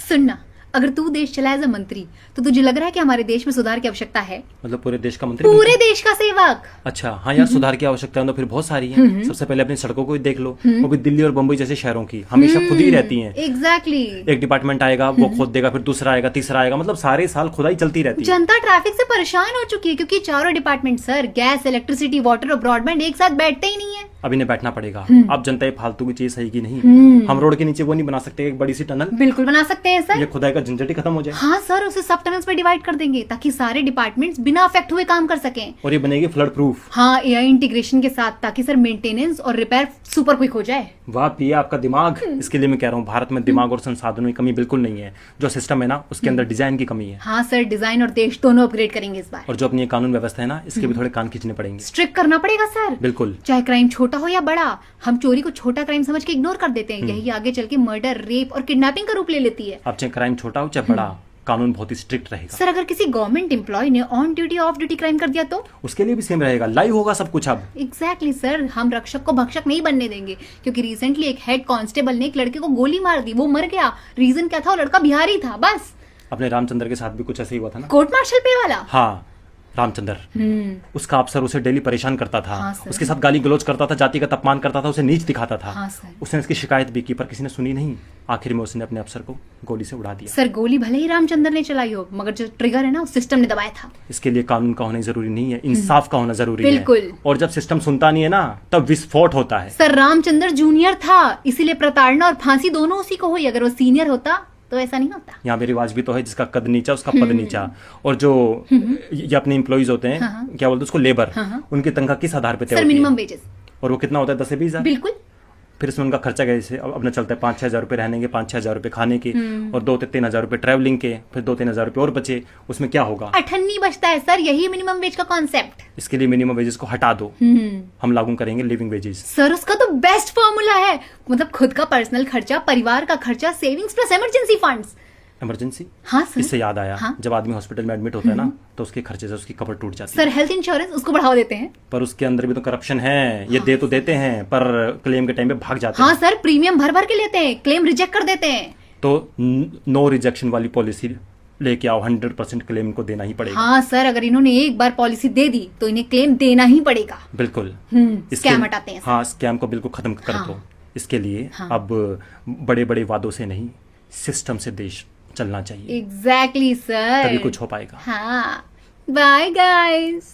सुनना, अगर तू देश चला एज अ मंत्री तो तुझे लग रहा है कि हमारे देश में सुधार की आवश्यकता है? मतलब पूरे देश का मंत्री? पूरे देश का सेवक। अच्छा हाँ यार, सुधार की आवश्यकता है तो फिर बहुत सारी है। सबसे पहले अपनी सड़कों को ही देख लो, वो भी दिल्ली और बम्बई जैसे शहरों की हमेशा खुद ही रहती हैं। एग्जैक्टली। एक डिपार्टमेंट आएगा वो खोद देगा, फिर दूसरा आएगा, तीसरा आएगा, मतलब सारे साल खुदाई चलती रहती है। जनता ट्रैफिक से परेशान हो चुकी है क्योंकि चारों department sir gas, electricity, water और ब्रॉडबैंड एक साथ बैठते ही नहीं है। अब इन्हें बैठना पड़ेगा। अब जनता ये फालतू की चीज सही की नहीं। हम रोड के नीचे वो नहीं बना सकते एक बड़ी सी टनल? बिल्कुल बना सकते हैं सर। ये खुदाई का झंझट ही खत्म हो जाए। हाँ सर, उसे सब टनल्स में डिवाइड कर देंगे ताकि सारे डिपार्टमेंट्स बिना अफेक्ट हुए काम कर सकें। और ये बनेगी फ्लड प्रूफ। हाँ, एआई इंटीग्रेशन के साथ, ताकि सर मेंटेनेंस और रिपेयर सुपर क्विक हो जाए। वाह पिया, आपका दिमाग। इसके लिए मैं कह रहा हूँ भारत में दिमाग और संसाधनों की कमी बिल्कुल नहीं है। जो सिस्टम है ना उसके अंदर डिजाइन की कमी है। हाँ सर, डिजाइन और देश दोनों अपग्रेड करेंगे इस बार। और जो अपनी ये कानून व्यवस्था है ना इसके भी थोड़े कान खींचने पड़ेंगे। स्ट्रिक्ट करना पड़ेगा सर। बिल्कुल। चाहे क्राइम छोटा हो या बड़ा, हम चोरी को छोटा क्राइम समझ के इग्नोर कर देते हैं। यही आगे चल के मर्डर, रेप और किडनैपिंग का रूप ले लेती है। अब चाहे क्राइम छोटा हो चाहे बड़ा, कानून बहुत ही स्ट्रिक्ट रहेगा। सर अगर किसी गवर्नमेंट एम्प्लॉय ने on duty of duty crime कर दिया तो उसके लिए भी सेम रहेगा, लाइव होगा सब कुछ। अब एग्जैक्टली सर, हम रक्षक को भक्षक नहीं बनने देंगे क्योंकि रिसेंटली एक हेड कांस्टेबल ने एक लड़के को गोली मार दी, वो मर गया। रीजन क्या था? वो लड़का बिहारी था, बस। अपने रामचंद्र के साथ भी कुछ ऐसे ही हुआ था ना, कोर्ट मार्शल पे वाला। हाँ, रामचंद्र। उसका अफसर उसे डेली परेशान करता था। हाँ, उसके साथ गाली गलौज करता था, जातिगत अपमान करता था, उसे नीच दिखाता था। हाँ, सर। उसने इसकी शिकायत भी की पर किसी ने सुनी नहीं। आखिर में उसने अपने अफसर को गोली से उड़ा दिया। सर गोली भले ही रामचंद्र ने चलाई हो, मगर जो ट्रिगर है ना उस सिस्टम ने दबाया था। इसके लिए कानून का होना जरूरी नहीं है, इंसाफ का होना जरूरी है। बिल्कुल। और जब सिस्टम सुनता नहीं है ना तब विस्फोट होता है। सर रामचंद्र जूनियर था, इसीलिए प्रताड़ना और फांसी दोनों उसी को हुई। अगर वो सीनियर होता तो ऐसा नहीं होता। यहाँ मेरी रिवाज भी तो है, जिसका कद नीचा उसका पद नीचा। और जो ये अपने एम्प्लॉइज होते हैं, क्या बोलते हैं उसको, लेबर, उनकी तनख्वाह किस आधार पे तय सर होती है? Minimum wages. और वो कितना होता है? 10 से 20 हजार। बिल्कुल। फिर इसमें उनका खर्चा कैसे अपना चलता है? 5-6 हजार रुपए रहने के, 5-6 हजार रुपए खाने के, और 2-3 हजार रुपए ट्रैवलिंग के, फिर 2-3 हजार रुपए और बचे। उसमें क्या होगा? अठन्नी बचता है सर, यही मिनिमम वेज का कॉन्सेप्ट। इसके लिए मिनिमम वेजेस को हटा दो, हम लागू करेंगे लिविंग वेजेस। सर उसका तो बेस्ट फॉर्मूला है, मतलब खुद का पर्सनल खर्चा, परिवार का खर्चा, savings plus emergency funds. Emergency? हाँ सर। इससे याद आया, हाँ? जब आदमी हॉस्पिटल में एडमिट होता है ना तो उसके खर्चे से उसकी कबर टूट जाती है। सर हेल्थ इंश्योरेंस उसको बढ़ावा देते हैं। पर उसके अंदर भी तो करप्शन है। ये दे तो देते हैं पर क्लेम के टाइम पे भाग जाते हैं। हाँ सर, प्रीमियम भर भर के लेते हैं, क्लेम रिजेक्ट कर देते हैं। तो नो रिजेक्शन वाली पॉलिसी लेके आओ, 100% क्लेम को देना ही पड़ेगा। हाँ सर, अगर इन्होंने एक बार पॉलिसी दे दी तो इन्हें क्लेम देना ही पड़ेगा। बिल्कुल। स्कैम हटाते हैं। हाँ, स्कैम को बिल्कुल खत्म कर दो। इसके लिए अब बड़े बड़े वादों से नहीं, सिस्टम से देश चलना चाहिए। एग्जैक्टली सर, तभी कुछ हो पाएगा। हाँ, बाय गाइस।